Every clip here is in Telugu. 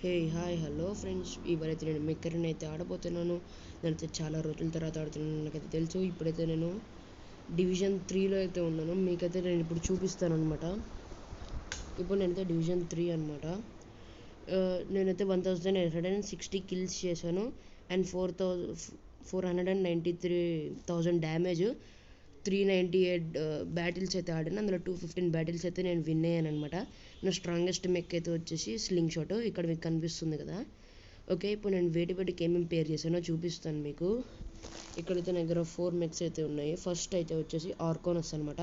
హే హాయ్ హలో ఫ్రెండ్స్, ఇవాళైతే నేను మెక్కర్ని అయితే ఆడబోతున్నాను. నేనైతే చాలా రోజుల తర్వాత ఆడుతున్నాను, నాకైతే తెలుసు. ఇప్పుడైతే నేను డివిజన్ 3లో అయితే ఉన్నాను. మీకైతే నేను ఇప్పుడు చూపిస్తాను అనమాట. ఇప్పుడు నేనైతే డివిజన్ 3 అనమాట. నేనైతే 1860 కిల్స్ చేశాను అండ్ 493,000 డ్యామేజ్, 398 బ్యాటిల్స్ అయితే ఆడాను. అందులో 215 బ్యాటిల్స్ అయితే నేను విన్ అయ్యాను అనమాట. నా స్ట్రాంగెస్ట్ మెక్ అయితే వచ్చేసి స్లింగ్ షాట్, ఇక్కడ మీకు కనిపిస్తుంది కదా. ఓకే, ఇప్పుడు నేను వేటికి ఏమేమి పేర్ చేశానో చూపిస్తాను మీకు. ఇక్కడైతే నా దగ్గర 4 మెక్స్ అయితే ఉన్నాయి. ఫస్ట్ అయితే వచ్చేసి ఆర్కోనస్ అనమాట.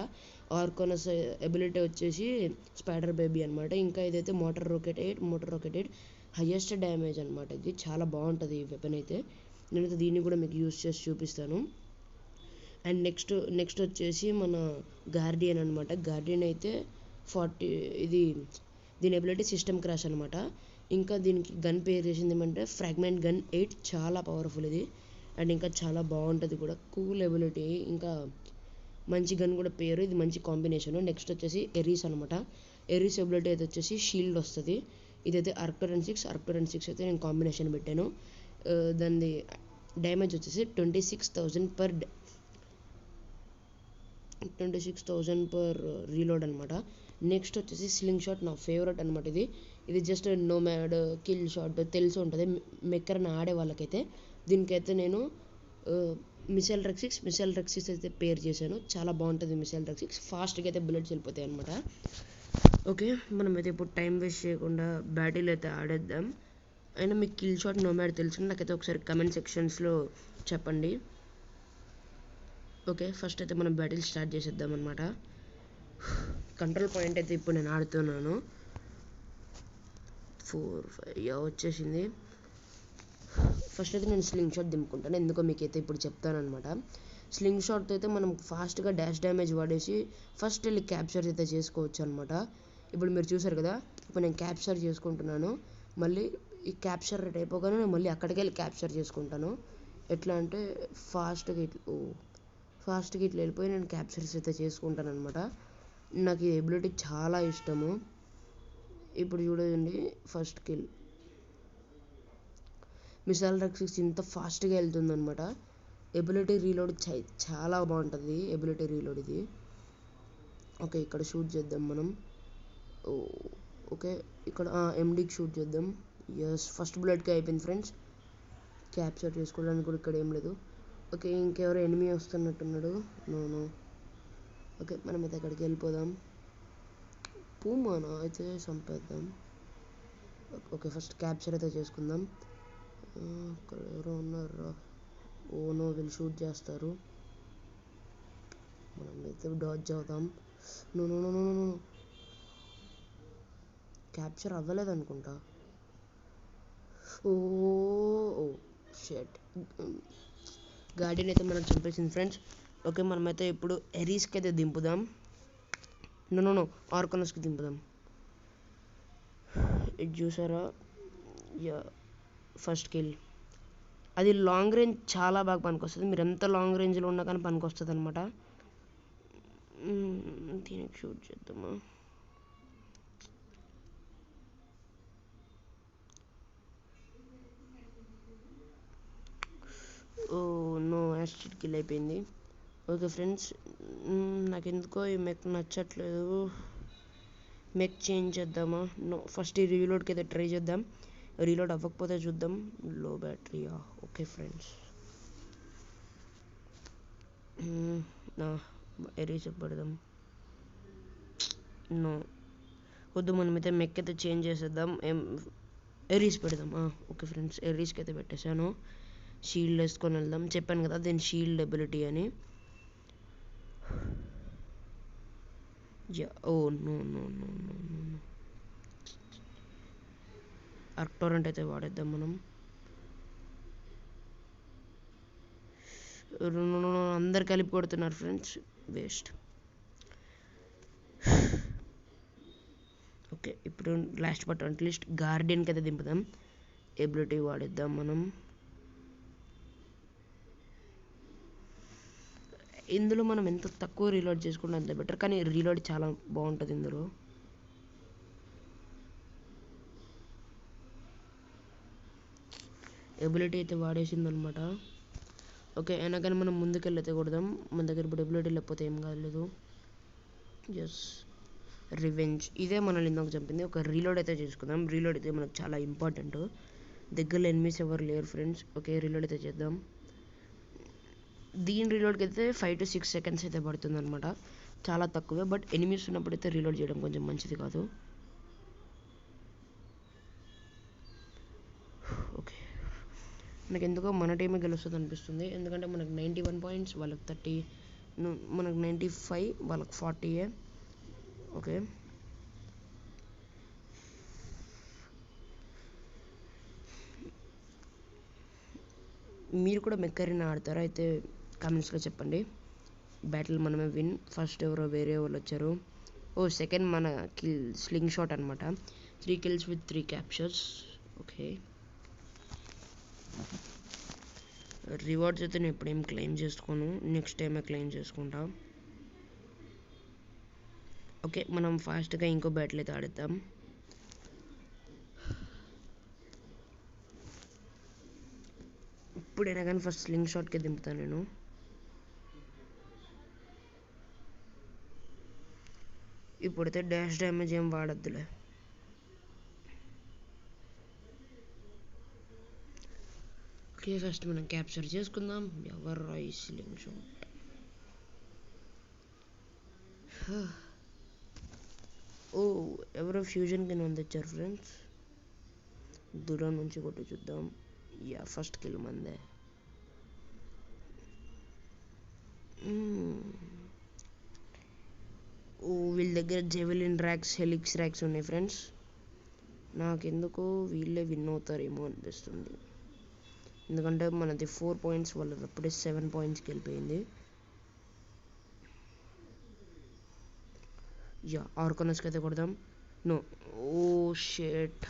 ఆర్కోనస్ ఎబిలిటీ వచ్చేసి స్పైడర్ బేబీ అనమాట. ఇంకా ఇదైతే మోటార్ రాకెట్ హయ్యెస్ట్ డ్యామేజ్ అనమాట. ఇది చాలా బాగుంటుంది ఈ వెపన్ అయితే. నేనైతే దీన్ని కూడా మీకు యూస్ చేసి చూపిస్తాను. అండ్ నెక్స్ట్ వచ్చేసి మన గార్డియన్ అనమాట. గార్డియన్ అయితే 40, దీని ఎబిలిటీ సిస్టమ్ క్రాష్ అనమాట. ఇంకా దీనికి గన్ పేర్ చేసింది ఏమంటే ఫ్రాగ్మెంట్ గన్ 8, చాలా పవర్ఫుల్ ఇది. అండ్ ఇంకా చాలా బాగుంటుంది కూడా, కూల్ ఎబిలిటీ, ఇంకా మంచి గన్ కూడా పేరు. ఇది మంచి కాంబినేషన్. నెక్స్ట్ వచ్చేసి ఎరీస్ అనమాట. ఎరీస్ ఎబిలిటీ అయితే వచ్చేసి షీల్డ్ వస్తుంది. ఇదైతే ఆర్క్టోరన్ 6 అయితే నేను కాంబినేషన్ పెట్టాను. దాని డ్యామేజ్ వచ్చేసి 26,000 పర్ రీలోడ్ అనమాట. నెక్స్ట్ వచ్చేసి స్లింగ్ షాట్, నా ఫేవరెట్ అనమాట. ఇది జస్ట్ నోమాడ్ కిల్ షాట్ తెలిసి ఉంటుంది మెక్కర్ని ఆడే వాళ్ళకైతే. దీనికైతే నేను మిసైల్ రెక్సిస్ అయితే పేర్ చేశాను. చాలా బాగుంటుంది మిసైల్ రెక్సిస్, ఫాస్ట్గా అయితే బుల్లెట్స్ వెళ్ళిపోతాయి అనమాట. ఓకే, మనమైతే ఇప్పుడు టైం వేస్ట్ చేయకుండా బ్యాటిల్ అయితే ఆడేద్దాం. అయినా మీకు కిల్ షాట్ నోమాడ్ తెలుసు, నాకైతే ఒకసారి కమెంట్ సెక్షన్స్లో చెప్పండి. ఓకే, ఫస్ట్ అయితే మనం బ్యాటిల్ స్టార్ట్ చేసేద్దాం అనమాట. కంట్రోల్ పాయింట్ అయితే ఇప్పుడు నేను ఆడుతున్నాను. 4, 5 వచ్చేసింది. ఫస్ట్ అయితే నేను స్లింగ్ షాట్ దింపుకుంటాను, ఎందుకో మీకైతే ఇప్పుడు చెప్తాను అనమాట. స్లింగ్ షాట్తో అయితే మనం ఫాస్ట్గా డాష్ డ్యామేజ్ వాడేసి ఫస్ట్ వెళ్ళి క్యాప్చర్ అయితే చేసుకోవచ్చు అనమాట. ఇప్పుడు మీరు చూసారు కదా, ఇప్పుడు నేను క్యాప్చర్ చేసుకుంటున్నాను. మళ్ళీ ఈ క్యాప్చర్ రేట్ అయిపోగానే నేను మళ్ళీ అక్కడికి వెళ్ళి క్యాప్చర్ చేసుకుంటాను. ఎట్లా అంటే ఫాస్ట్గా ఇట్లా వెళ్ళిపోయి నేను క్యాప్చర్స్ అయితే చేసుకుంటాను అనమాట. నాకు ఈ ఎబిలిటీ చాలా ఇష్టము. ఇప్పుడు చూడండి, ఫస్ట్ కిల్. మిసైల్ రెక్సిస్ ఇంత ఫాస్ట్గా వెళ్తుంది అనమాట. ఎబిలిటీ రీలోడ్ చాలా బాగుంటుంది ఎబిలిటీ రీలోడ్ ఇది. ఓకే, ఇక్కడ షూట్ చేద్దాం మనం. ఓకే, ఇక్కడ ఎండీకి షూట్ చేద్దాం. ఎస్, ఫస్ట్ బుల్లెట్కి అయిపోయింది ఫ్రెండ్స్. క్యాప్చర్ చేసుకోవడానికి కూడా ఇక్కడ ఏం లేదు. ఓకే, ఇంకెవరో ఎనిమీ వస్తున్నట్టున్నాడు. నో. ఓకే, మనమైతే అక్కడికి వెళ్ళిపోదాం. పూమానా అయితే చంపేద్దాం. ఓకే, ఫస్ట్ క్యాప్చర్ అయితే చేసుకుందాం. ఇక్కడ ఎవరో ఉన్నారా? నో, వీళ్ళు షూట్ చేస్తారు. మనం అయితే డాడ్జ్ అవుతాం. నో, క్యాప్చర్ అవ్వలేదు అనుకుంటా. ఓ షట్, గార్డియన్ అయితే మనం చంపేసింది ఫ్రెండ్స్. ఓకే, మనమైతే ఇప్పుడు ఎరీస్కి అయితే దింపుదాం. నో, ఆర్కనస్కి దింపుదాం. ఇది చూసారా, ఫస్ట్ కిల్. అది లాంగ్ రేంజ్ చాలా బాగా పనికొస్తుంది. మీరు ఎంత లాంగ్ రేంజ్లో ఉన్నా కానీ పనికొస్తుంది అనమాట. దీనికి షూట్ చేద్దామా? నో, యాసిడ్ కిల్ అయిపోయింది. ఓకే ఫ్రెండ్స్, నాకు ఎందుకో ఈ మెక్ నచ్చట్లేదు. మెక్ చేంజ్ చేద్దామా? నో, ఫస్ట్ ఈ రీలోడ్కి అయితే ట్రై చేద్దాం. రీలోడ్ అవ్వకపోతే చూద్దాం. లో బ్యాటరీయా? ఓకే ఫ్రెండ్స్, ఎరీస్ పెడదాం. నో, వద్దు, మనమైతే మెక్ అయితే చేంజ్ చేసేద్దాం. ఎరీస్ పెడదాం. ఓకే ఫ్రెండ్స్, ఎరీస్కి అయితే పెట్టేశాను. షీల్డ్ వేసుకొని వెళ్దాం. చెప్పాను కదా దీని షీల్డ్ ఎబిలిటీ అని. నో, ఆర్క్టోరెంట్ అయితే వాడేద్దాం మనం. అందరు కలిపి కొడుతున్నారు ఫ్రెండ్స్, వేస్ట్. ఓకే, ఇప్పుడు లాస్ట్ బట్ నాట్ లీస్ట్ గార్డియన్కి అయితే దింపుదాం. ఎబిలిటీ వాడిద్దాం మనం. ఇందులో మనం ఎంత తక్కువ రీలోడ్ చేసుకుంటే అంత బెటర్, కానీ రీలోడ్ చాలా బాగుంటుంది ఇందులో. ఎబిలిటీ అయితే వాడేసిందనమాట. ఓకే, అయినా కానీ మనం ముందుకెళ్ళైతే కొడదాం. మన దగ్గర ఇప్పుడు ఎబిలిటీ లేకపోతే ఏం కాలేదు. Yes, revenge. ఇదే మనల్ని ఇందాక చంపింది. ఒక రీలోడ్ అయితే చేసుకుందాం. రీలోడ్ అయితే మనకు చాలా ఇంపార్టెంట్. దగ్గరలో ఎనిమిస్ ఎవరు లేరు ఫ్రెండ్స్. ఓకే, రీలోడ్ అయితే చేద్దాం. దీని రీలోడ్కి అయితే 5 to 6 seconds అయితే పడుతుంది అనమాట. చాలా తక్కువే, బట్ ఎనిమిస్ ఉన్నప్పుడు అయితే రీలోడ్ చేయడం కొంచెం మంచిది కాదు. ఓకే, మనకి ఎందుకో మన టీమే గెలుస్తుంది అనిపిస్తుంది. ఎందుకంటే మనకు 91 points, వాళ్ళకి 30, మనకు 95, వాళ్ళకి 40. ఓకే, మీరు కూడా మెక్కరీని ఆడతారా? అయితే కామెంట్స్లో చెప్పండి. బ్యాటిల్ మనమే విన్. ఫస్ట్ ఎవరో వేరే వాళ్ళు వచ్చారు. సెకండ్ మన కిల్ స్లింగ్ షాట్ అనమాట. 3 kills with 3 captures. Okay, rewards అయితే నేను ఎప్పుడేం క్లెయిమ్ చేసుకోను. నెక్స్ట్ టైమే క్లెయిమ్ చేసుకుంటా. ఓకే, మనం ఫాస్ట్గా ఇంకో బ్యాటిల్ అయితే ఆడేద్దాం. ఇప్పుడైనా కానీ ఫస్ట్ స్లింగ్ షాట్కి దింపుతాను నేను. ఇప్పుడైతే డాష్ డ్యామేజ్ ఏం వాడద్దులే. ఓకే, ఫస్ట్ మనం క్యాప్చర్ చేసుకుందాం. ఎవరు ఈ స్లింగ్ షాట్? ఎవరో ఫ్యూజన్ కింద తెచ్చారు ఫ్రెండ్స్. దూరం నుంచి కొట్టి చూద్దాం. ఫస్ట్ కిల్ మందే. వీళ్ళ దగ్గర జెవెలిన్ ర్యాక్స్, హెలిక్స్ ర్యాక్స్ ఉన్నాయి ఫ్రెండ్స్. నాకెందుకో వీళ్ళే విన్ అవుతారేమో అనిపిస్తుంది. ఎందుకంటే మనది 4 points, వాళ్ళది అప్పుడే 7 pointsకి వెళ్ళిపోయింది. ఆర్కనస్కి అయితే కొడదాం. నో, షేట్.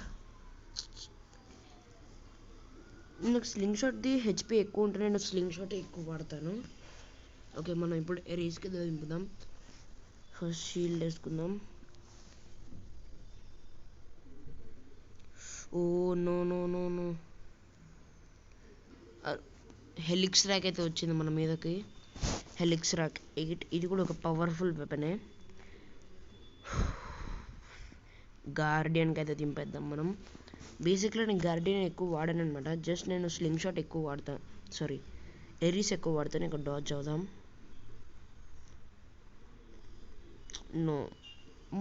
నాకు స్లింగ్ షాట్ది హెచ్పి ఎక్కువ ఉంటే నేను స్లింగ్ షాట్ ఎక్కువ వాడతాను. ఓకే, మనం ఇప్పుడు రేస్కి దింపుదాం. ఫస్ట్ షీల్డ్ వేసుకుందాం. No no no no, helix rack అయితే వచ్చింది మన మీదకి. Helix rack 8. ఇది కూడా ఒక పవర్ఫుల్ వెపనే. గార్డియన్కి అయితే దింపేద్దాం మనం. బేసిక్గా నేను గార్డియన్ ఎక్కువ వాడాను అనమాట. జస్ట్ నేను స్లింగ్ షాట్ ఎక్కువ వాడతాను. సారీ, ఎరీస్ ఎక్కువ వాడతాను. ఇక్కడ డాజ్ అవుదాం. నో,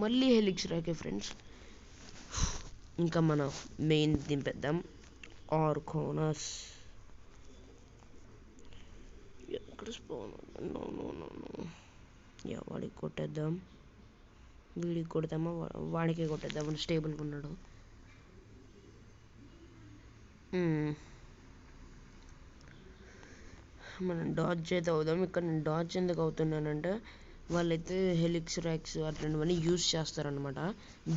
మళ్ళీ హెలిక్స్ ర్యాకే ఫ్రెండ్స్. ఇంకా మన మెయిన్ దింపేద్దాం. ఆర్కోనస్ ఎక్కడ spawn? No no no no, వాడికి కొట్టేద్దాం. వీడికి కొడతామా? వాడికే కొట్టేద్దాం. స్టేబుల్గా ఉన్నాడు. మనం డాజ్ అయితే అవుదాం. ఇక్కడ నేను డాజ్ ఎందుకు అవుతున్నానంటే వాళ్ళైతే హెలిక్స్ ర్యాక్స్ అట్లాంటివన్నీ యూజ్ చేస్తారనమాట.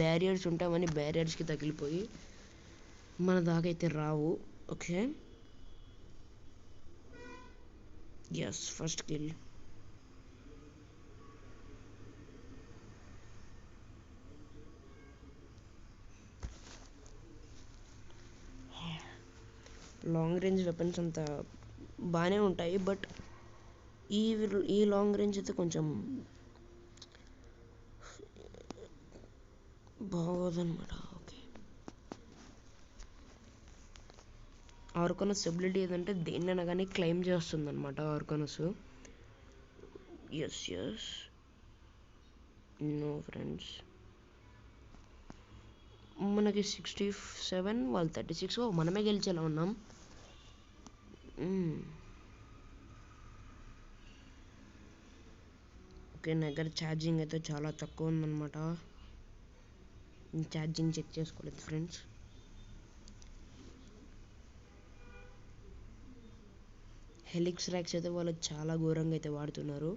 బ్యారియర్స్ ఉంటే అవన్నీ బ్యారియర్స్కి తగిలిపోయి మన దాకా అయితే రావు. Okay, yes, first kill. Long range weapons అంతా బాగానే ఉంటాయి, బట్ ఈ లాంగ్ రేంజ్ అయితే కొంచెం బాగోదన్నమాట. ఓకే, ఆర్కనస్ ఎబిలిటీ ఏదంటే దేన్నైనా కానీ క్లెయిమ్ చేస్తుంది అనమాట ఆర్కనస్. Yes, no friends. మనకి 67, వాళ్ళు 36. మనమే గెలిచేలా ఉన్నాం. ఓకే, నా దగ్గర ఛార్జింగ్ అయితే చాలా తక్కువ ఉందన్నమాట. ఛార్జింగ్ చెక్ చేసుకోలేదు ఫ్రెండ్స్. హెలిక్స్ ర్యాక్స్ అయితే వాళ్ళు చాలా ఘోరంగా అయితే వాడుతున్నారు.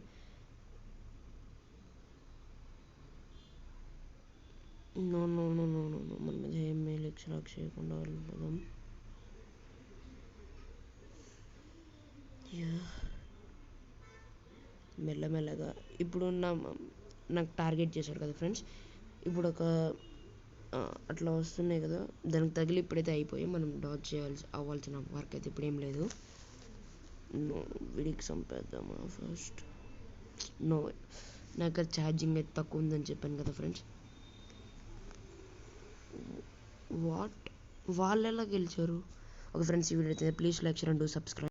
No no no no no no, మన మీద ఏం హెలిక్స్ ర్యాక్స్ చేయకుండా వెళ్ళిపోదాం. మెల్లమెల్లగా ఇప్పుడు నాకు టార్గెట్ చేశాడు కదా ఫ్రెండ్స్. ఇప్పుడు ఒక అట్లా వస్తున్నాయి కదా, దానికి తగిలి ఇప్పుడైతే అయిపోయి మనం డాచ్ అవ్వాల్సిన వర్క్ అయితే ఇప్పుడేం లేదు. వీడికి చంపేద్దామా ఫస్ట్? నో, నాకు ఛార్జింగ్ అయితే తక్కువ ఉందని చెప్పాను కదా ఫ్రెండ్స్. వాట్, వాళ్ళు ఎలా గెలిచారు? ఓకే ఫ్రెండ్స్, ఈ వీడియో అయితే please like share and do subscribe.